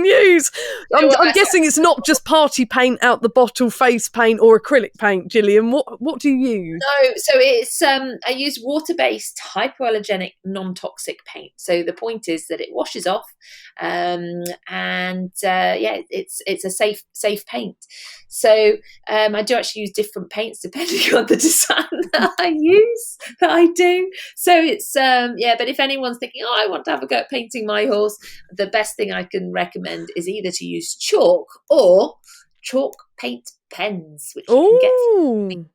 use? I'm guessing it's not just party paint out the bottle, face paint or acrylic paint. Gillian, what do you use? No, so it's I use water-based hypoallergenic non-toxic paint. So the point is that it washes off, it's a safe paint. So I do actually use different paints depending on the design that I do. So it's but if anyone's thinking, I want to have a go at painting my horse, the best thing I can recommend is either to use chalk or chalk paint pens, which you can get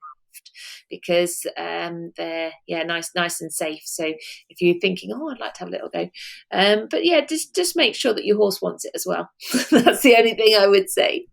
because they're nice and safe. So if you're thinking, I'd like to have a little go, but just make sure that your horse wants it as well. That's the only thing I would say.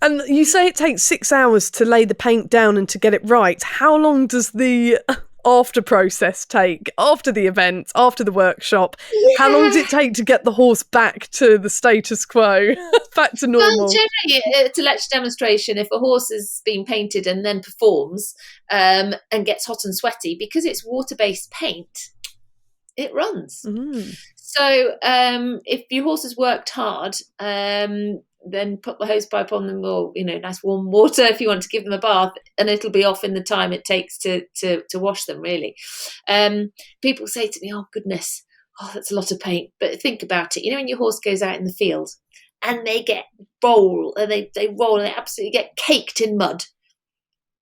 And you say it takes 6 hours to lay the paint down and to get it right. How long does the after process take, after the event, after the workshop? How long does it take to get the horse back to the status quo, back to normal? Well, generally, to lecture demonstration, if a horse has been painted and then performs and gets hot and sweaty, because it's water-based paint, it runs. Mm. So if your horse has worked hard, then put the hose pipe on them, or nice warm water if you want to give them a bath, and it'll be off in the time it takes to wash them, really. People say to me, oh goodness, that's a lot of paint. But think about it, when your horse goes out in the field and they roll and they absolutely get caked in mud.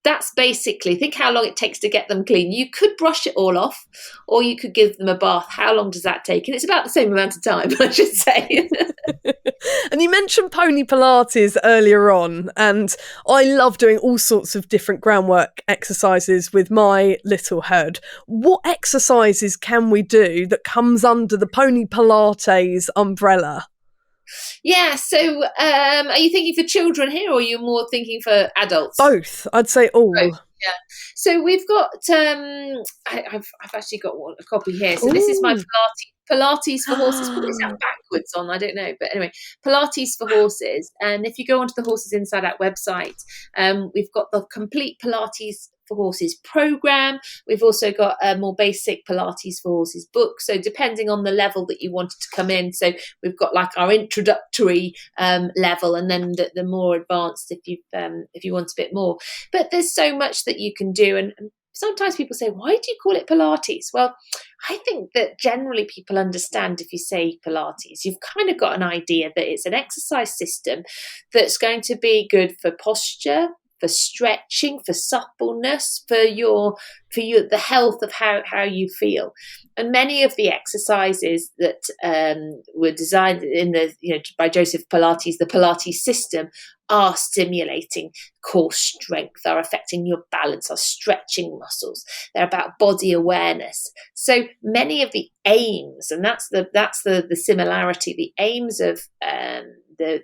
That's basically, think how long it takes to get them clean. You could brush it all off, or you could give them a bath. How long does that take? And it's about the same amount of time, I should say. And you mentioned pony Pilates earlier on, and I love doing all sorts of different groundwork exercises with my little herd. What exercises can we do that comes under the pony Pilates umbrella? Yeah, so are you thinking for children here, or are you more thinking for adults? Both, I'd say all. Both. Yeah. So we've got I've actually got a copy here. So this is my Pilates for horses. Put this out backwards on, I don't know, but anyway, Pilates for horses. And if you go onto the Horses Inside Out website, we've got the complete Pilates for horses program. We've also got a more basic Pilates for horses book. So depending on the level that you wanted to come in, so we've got like our introductory level, and then the more advanced if you want a bit more. But there's so much that you can do, and sometimes people say, why do you call it Pilates? Well, I think that generally people understand if you say Pilates, you've kind of got an idea that it's an exercise system that's going to be good for posture, for stretching, for suppleness, for the health of how you feel. And many of the exercises that were designed by Joseph Pilates, the Pilates system, are stimulating core strength, are affecting your balance, are stretching muscles. They're about body awareness. So many of the aims, and that's the similarity. The aims of the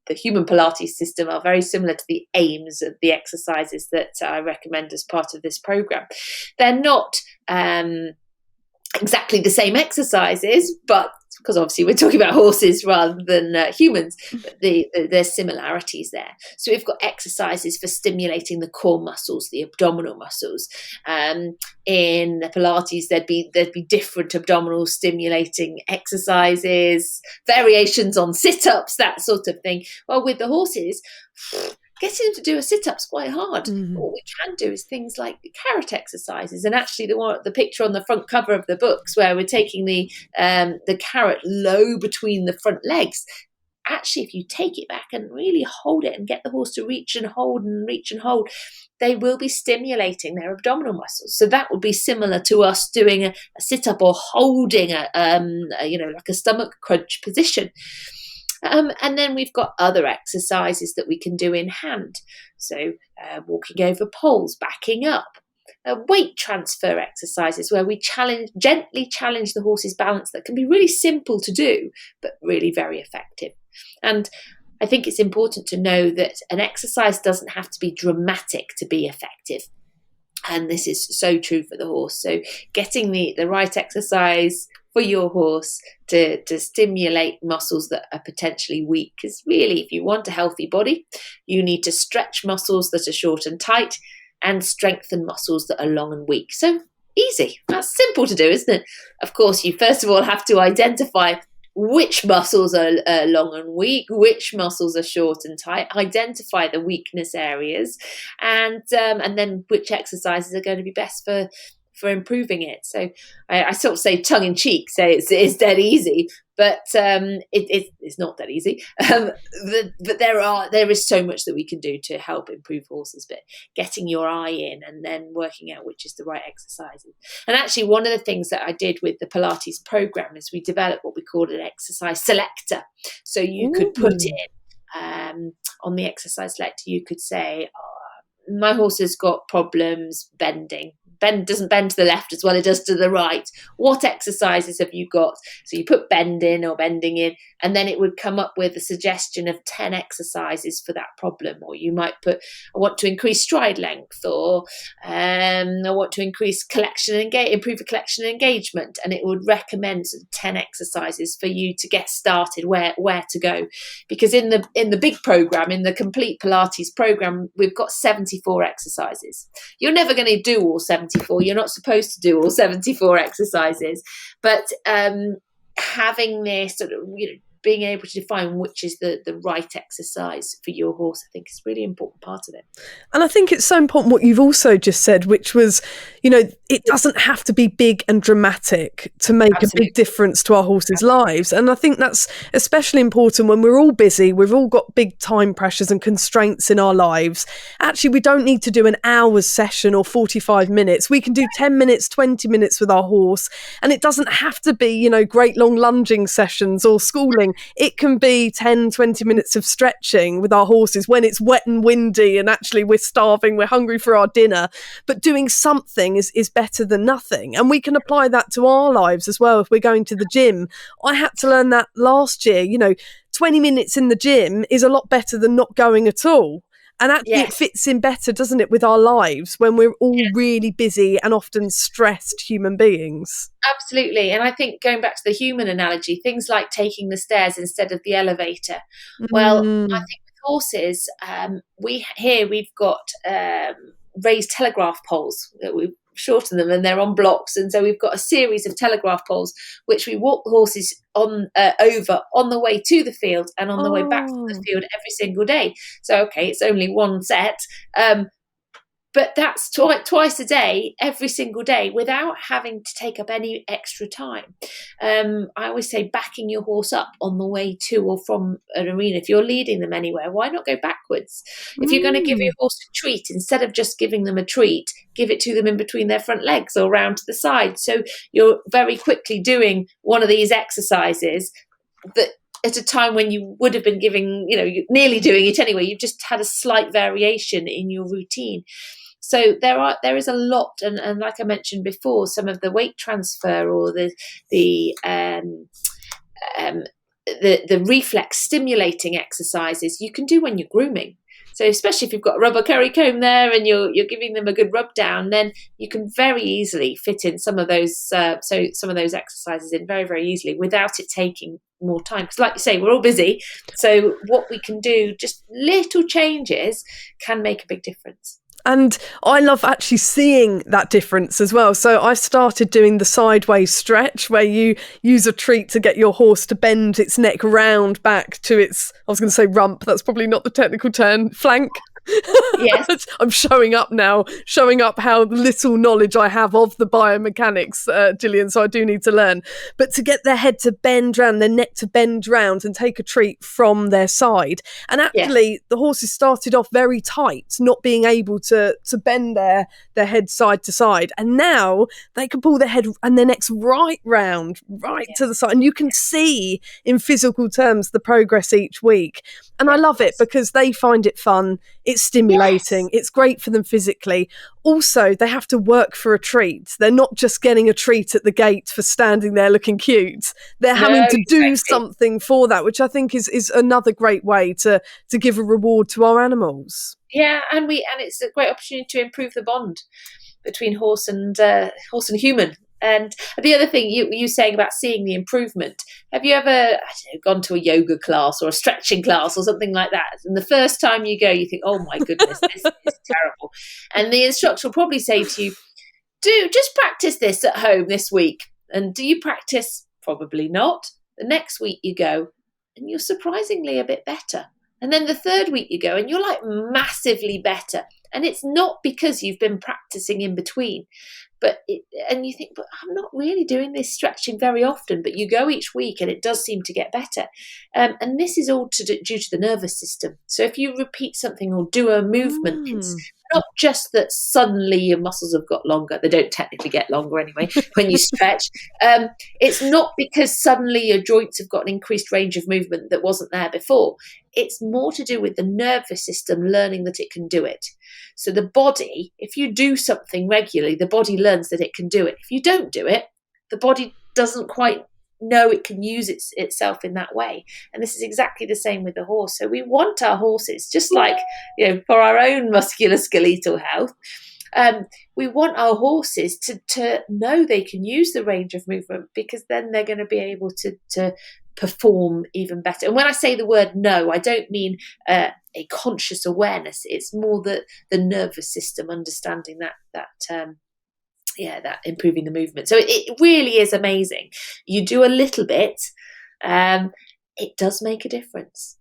human Pilates system are very similar to the aims of the exercises that I recommend as part of this program. They're not exactly the same exercises, but because obviously we're talking about horses rather than humans, but there's similarities there. So we've got exercises for stimulating the core muscles, the abdominal muscles. In the Pilates, there'd be different abdominal stimulating exercises, variations on sit-ups, that sort of thing. Well, with the horses, getting them to do a sit-up's quite hard. Mm-hmm. What we can do is things like the carrot exercises, and actually the picture on the front cover of the books where we're taking the carrot low between the front legs. Actually, if you take it back and really hold it and get the horse to reach and hold, they will be stimulating their abdominal muscles. So that would be similar to us doing a sit-up or holding like a stomach crunch position. And then we've got other exercises that we can do in hand. So walking over poles, backing up, weight transfer exercises where we gently challenge the horse's balance, that can be really simple to do, but really very effective. And I think it's important to know that an exercise doesn't have to be dramatic to be effective. And this is so true for the horse. So getting the right exercise for your horse to stimulate muscles that are potentially weak, because really, if you want a healthy body, you need to stretch muscles that are short and tight and strengthen muscles that are long and weak. So easy. That's simple to do, isn't it? Of course, you first of all have to identify which muscles are long and weak, which muscles are short and tight, identify the weakness areas, and then which exercises are going to be best for improving it. So I sort of say tongue in cheek, say it's dead easy, but it's not that easy. But there is so much that we can do to help improve horses, but getting your eye in and then working out which is the right exercises. And actually, one of the things that I did with the Pilates program is we developed what we called an exercise selector. So you could put in on the exercise selector, you could say, my horse has got problems bending. Doesn't bend to the left as well as it does to the right. What exercises have you got? So you put bend in or bending in, and then it would come up with a suggestion of 10 exercises for that problem. Or you might put, I want to increase stride length, or I want to increase improve the collection and engagement, and it would recommend 10 exercises for you to get started, where to go. Because in the big program, in the complete Pilates program, we've got 74 exercises. You're never going to do all 74. You're not supposed to do all 74 exercises, but having this sort of, being able to define which is the right exercise for your horse, I think is a really important part of it. And I think it's so important what you've also just said, which was, it doesn't have to be big and dramatic to make a big difference to our horses' lives. And I think that's especially important when we're all busy, we've all got big time pressures and constraints in our lives. Actually, we don't need to do an hour's session or 45 minutes. We can do 10 minutes, 20 minutes with our horse. And it doesn't have to be, great long lunging sessions or schooling. It can be 10, 20 minutes of stretching with our horses when it's wet and windy and actually we're starving, we're hungry for our dinner. But doing something is better than nothing. And we can apply that to our lives as well. If we're going to the gym, I had to learn that last year, 20 minutes in the gym is a lot better than not going at all. And actually It fits in better, doesn't it, with our lives when we're all really busy and often stressed human beings. Absolutely. And I think going back to the human analogy, things like taking the stairs instead of the elevator. Well, I think with horses, we've got raised telegraph poles that we've shortened them, and they're on blocks. And so we've got a series of telegraph poles which we walk the horses on over on the way to the field and on the way back from the field every single day. So, okay, it's only one set. but that's twice a day, every single day, without having to take up any extra time. I always say backing your horse up on the way to or from an arena. If you're leading them anywhere, why not go backwards? If you're going to give your horse a treat, instead of just giving them a treat, give it to them in between their front legs or round to the side. So you're very quickly doing one of these exercises that at a time when you would have been giving, you're nearly doing it anyway. You've just had a slight variation in your routine. So there is a lot, and like I mentioned before, some of the weight transfer or the reflex stimulating exercises you can do when you're grooming. So especially if you've got a rubber curry comb there and you're giving them a good rub down, then you can very easily fit in some of those exercises in very, very easily without it taking more time. Because like you say, we're all busy. So what we can do, just little changes, can make a big difference. And I love actually seeing that difference as well. So I've started doing the sideways stretch where you use a treat to get your horse to bend its neck round back to its, I was going to say rump, that's probably not the technical term, flank. Yes. I'm showing up how little knowledge I have of the biomechanics, Gillian, so I do need to learn. But to get their head to bend round, their neck to bend round and take a treat from their side. And actually, the horses started off very tight, not being able to bend their head side to side. And now they can pull their head and their necks right round, to the side. And you can see in physical terms the progress each week. And I love it because they find it fun. It's stimulating. It's great for them physically. Also, they have to work for a treat. They're not just getting a treat at the gate for standing there looking cute. They're having to do something for that, which I think is another great way to give a reward to our animals. Yeah, and it's a great opportunity to improve the bond between horse and human. And the other thing you saying about seeing the improvement, have you ever gone to a yoga class or a stretching class or something like that? And the first time you go, you think, oh my goodness, this is terrible. And the instructor will probably say to you, just practice this at home this week. And do you practice? Probably not. The next week you go and you're surprisingly a bit better. And then the third week you go and you're like massively better. And it's not because you've been practicing in between. And you think, but I'm not really doing this stretching very often. But you go each week and it does seem to get better. And this is all due to the nervous system. So if you repeat something or do a movement, it's not just that suddenly your muscles have got longer. They don't technically get longer anyway when you stretch. It's not because suddenly your joints have got an increased range of movement that wasn't there before. It's more to do with the nervous system learning that it can do it. So the body, if you do something regularly, the body learns that it can do it. If you don't do it, the body doesn't quite know it can use itself in that way. And this is exactly the same with the horse. So we want our horses, just like for our own musculoskeletal health, we want our horses to know they can use the range of movement, because then they're going to be able to perform even better. And when I say the word know, I don't mean a conscious awareness. It's more the nervous system understanding that improving the movement. So it really is amazing. You do a little bit, it does make a difference.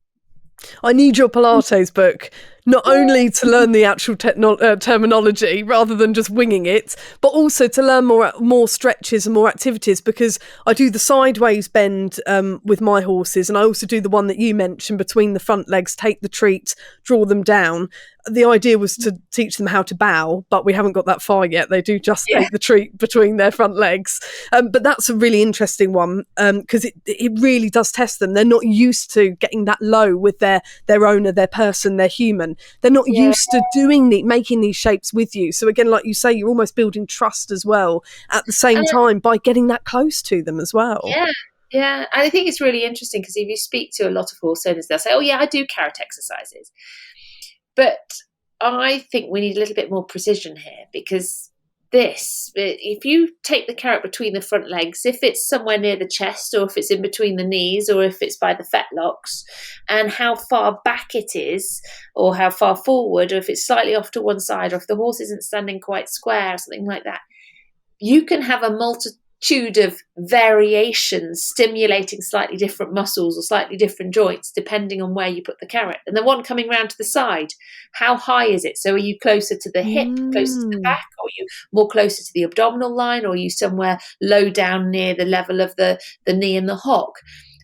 I need your Pilates book, not only to learn the actual terminology rather than just winging it, but also to learn more stretches and more activities, because I do the sideways bend with my horses, and I also do the one that you mentioned between the front legs, take the treat, draw them down. The idea was to teach them how to bow, but we haven't got that far yet. They do just take the treat between their front legs. But that's a really interesting one, because it really does test them. They're not used to getting that low with their owner, their person, their human. They're not used to making these shapes with you. So again, like you say, you're almost building trust as well at the same time by getting that close to them as well. Yeah. And I think it's really interesting, because if you speak to a lot of horse owners, they'll say, oh yeah, I do carrot exercises. But I think we need a little bit more precision here, because if you take the carrot between the front legs, if it's somewhere near the chest, or if it's in between the knees, or if it's by the fetlocks, and how far back it is, or how far forward, or if it's slightly off to one side, or if the horse isn't standing quite square, or something like that, you can have a amplitude of variations stimulating slightly different muscles or slightly different joints depending on where you put the carrot. And the one coming round to the side, how high is it? So are you closer to the hip, closer to the back, or are you more closer to the abdominal line, or are you somewhere low down near the level of the knee and the hock?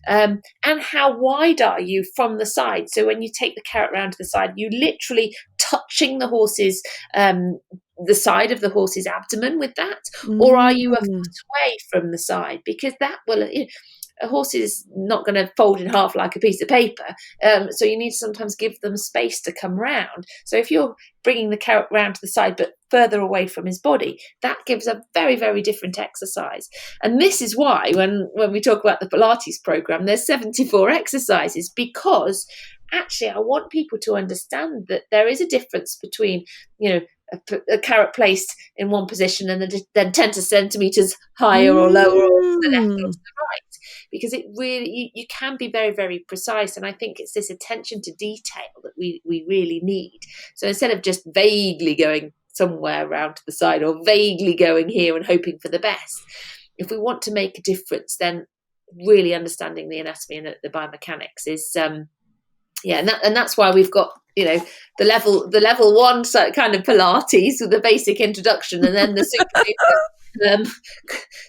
And how wide are you from the side? So when you take the carrot round to the side, you literally touching the horse's the side of the horse's abdomen with that, or are you a foot away from the side? Because that will, a horse is not going to fold in half like a piece of paper. So you need to sometimes give them space to come round. So if you're bringing the carrot round to the side, but further away from his body, that gives a very, very different exercise. And this is why when we talk about the Pilates program, there's 74 exercises, because actually I want people to understand that there is a difference between, a carrot placed in one position and then 10 centimeters higher or lower, or to the left or to the right, because it really, you can be very, very precise. And I think it's this attention to detail that we really need. So instead of just vaguely going somewhere around to the side or vaguely going here and hoping for the best, if we want to make a difference, then really understanding the anatomy and the biomechanics is and that's why we've got the level one kind of Pilates with the basic introduction, and then the super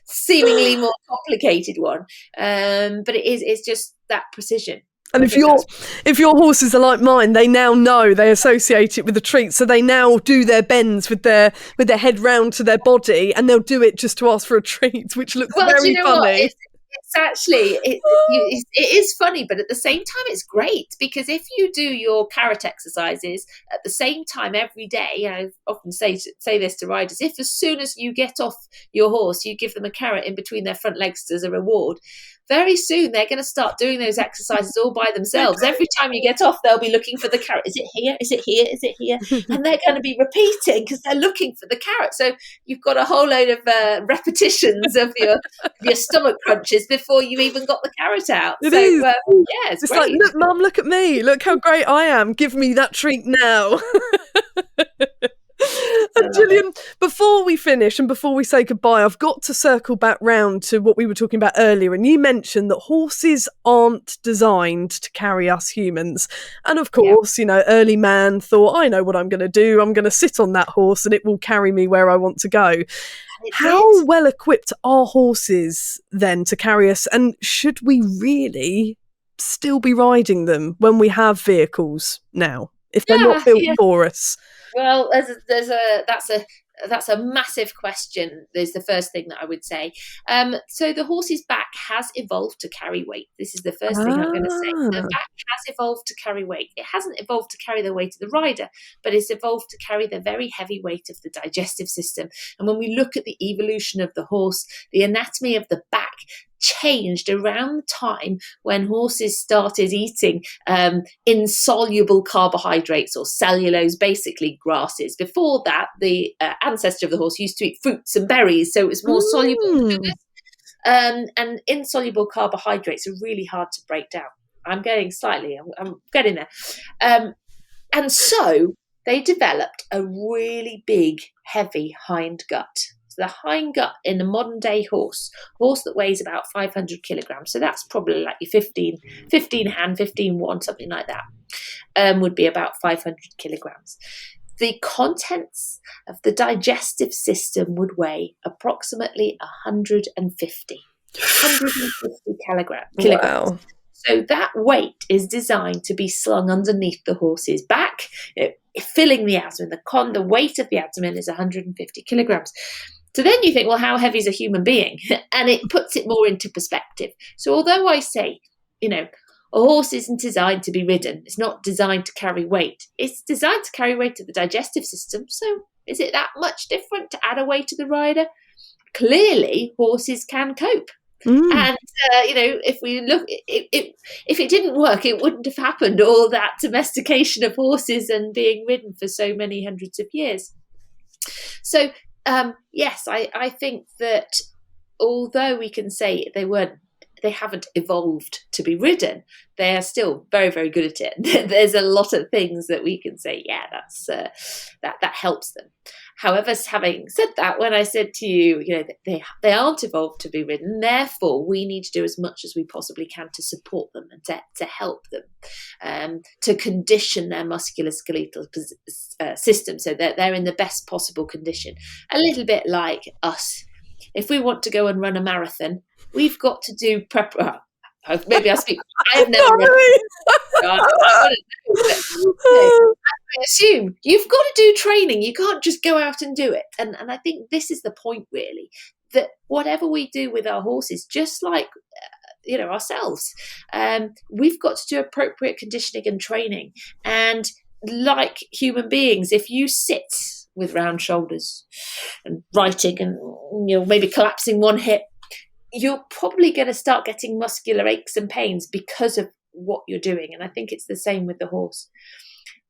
seemingly more complicated one. But it's just that precision. And if your horses are like mine, they now know, they associate it with the treat, so they now do their bends with their head round to their body, and they'll do it just to ask for a treat, which looks very funny. It's actually, it is funny, but at the same time, it's great, because if you do your carrot exercises at the same time every day, I often say this to riders, if as soon as you get off your horse, you give them a carrot in between their front legs as a reward, very soon they're going to start doing those exercises all by themselves. Every time you get off, they'll be looking for the carrot. Is it here? Is it here? Is it here? And they're going to be repeating because they're looking for the carrot. So you've got a whole load of repetitions of your stomach crunches before you even got the carrot out. It is. It's great. Like, look, Mum, look at me. Look how great I am. Give me that treat now. And Gillian, before we finish and before we say goodbye, I've got to circle back round to what we were talking about earlier. And you mentioned that horses aren't designed to carry us humans. And of course, early man thought, I know what I'm going to do. I'm going to sit on that horse and it will carry me where I want to go. How well equipped are horses then to carry us? And should we really still be riding them when we have vehicles now, if they're not built for us? Well, that's a massive question, is the first thing that I would say. So the horse's back has evolved to carry weight. This is the first thing I'm going to say. The back has evolved to carry weight. It hasn't evolved to carry the weight of the rider, but it's evolved to carry the very heavy weight of the digestive system. And when we look at the evolution of the horse, the anatomy of the back changed around the time when horses started eating insoluble carbohydrates or cellulose, basically grasses. Before that, the ancestor of the horse used to eat fruits and berries, so it was more soluble sugars. And insoluble carbohydrates are really hard to break down. I'm getting there. And so they developed a really big, heavy hind gut. So the hind gut in a modern day horse that weighs about 500 kilograms, so that's probably like your 15 hand, 15 one, something like that, would be about 500 kilograms. The contents of the digestive system would weigh approximately 150 kilograms. Wow. So that weight is designed to be slung underneath the horse's back, filling the abdomen. The weight of the abdomen is 150 kilograms. So then you think, well, how heavy is a human being? And it puts it more into perspective. So although I say, a horse isn't designed to be ridden, it's not designed to carry weight, it's designed to carry weight to the digestive system. So is it that much different to add a weight to the rider? Clearly, horses can cope. And, if we look, if it didn't work, it wouldn't have happened, all that domestication of horses and being ridden for so many hundreds of years. So, yes, I think that although we can say they weren't they haven't evolved to be ridden. They are still very, very good at it. There's a lot of things that we can say, yeah, that helps them. However, having said that, when I said to you, they aren't evolved to be ridden, therefore we need to do as much as we possibly can to support them and to help them, to condition their musculoskeletal system so that they're in the best possible condition. A little bit like us. If we want to go and run a marathon, we've got to do prep. Maybe I speak. I've never run. I assume you've got to do training. You can't just go out and do it. And I think this is the point, really, that whatever we do with our horses, just like ourselves, we've got to do appropriate conditioning and training. And like human beings, if you sit with round shoulders and writing and maybe collapsing one hip, you're probably going to start getting muscular aches and pains because of what you're doing. And I think it's the same with the horse.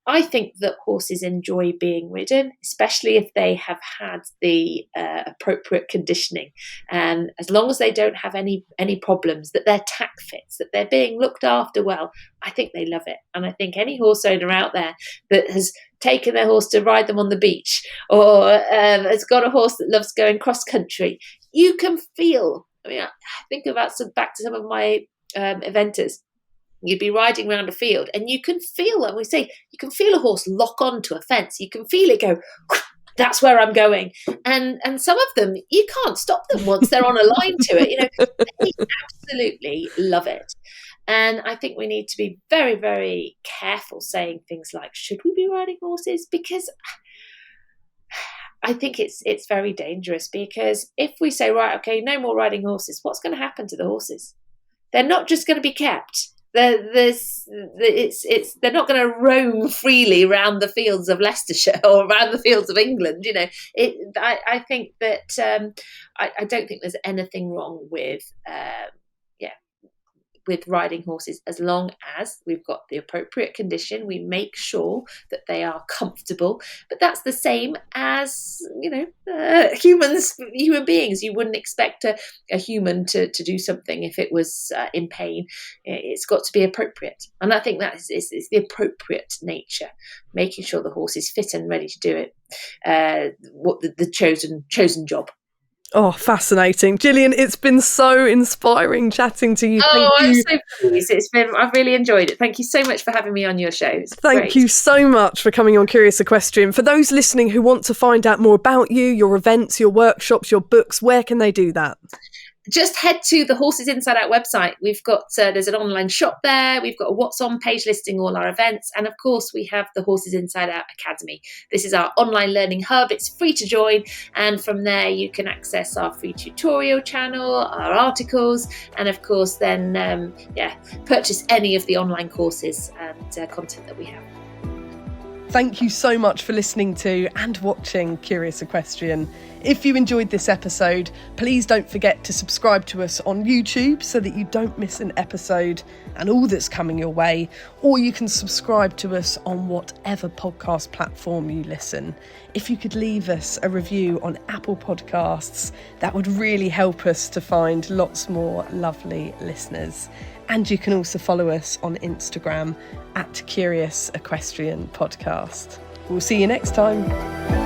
I think that horses enjoy being ridden, especially if they have had the appropriate conditioning. And as long as they don't have any problems, that their tack fits, that they're being looked after well, I think they love it. And I think any horse owner out there that has taken their horse to ride them on the beach, or has got a horse that loves going cross country, you can feel. I think back to some of my eventers. You'd be riding around a field and you can feel, and we say, you can feel a horse lock onto a fence. You can feel it go, that's where I'm going. And some of them, you can't stop them once they're on a line to it. They absolutely love it. And I think we need to be very, very careful saying things like, should we be riding horses? Because I think it's very dangerous, because if we say, right, okay, no more riding horses, what's going to happen to the horses? They're not just going to be kept. They're not going to roam freely around the fields of Leicestershire or around the fields of England. I think that I don't think there's anything wrong with with riding horses, as long as we've got the appropriate condition. We make sure that they are comfortable. But that's the same as human beings. You wouldn't expect a human to do something if it was in pain. It's got to be appropriate, and I think that is the appropriate nature, making sure the horse is fit and ready to do it. What the chosen job. Oh, fascinating. Gillian, it's been so inspiring chatting to you. I'm so pleased. I've really enjoyed it. Thank you so much for having me on your show. Thank you so much for coming on Curious Equestrian. For those listening who want to find out more about you, your events, your workshops, your books, where can they do that? Just head to the Horses Inside Out website. We've got there's an online shop there. We've got a What's On page listing all our events. And of course, we have the Horses Inside Out Academy. This is our online learning hub. It's free to join. And from there, you can access our free tutorial channel, our articles, and of course, then, purchase any of the online courses and content that we have. Thank you so much for listening to and watching Curious Equestrian. If you enjoyed this episode, please don't forget to subscribe to us on YouTube so that you don't miss an episode and all that's coming your way, or you can subscribe to us on whatever podcast platform you listen. If you could leave us a review on Apple Podcasts, that would really help us to find lots more lovely listeners. And you can also follow us on Instagram @Curious Equestrian Podcast. We'll see you next time.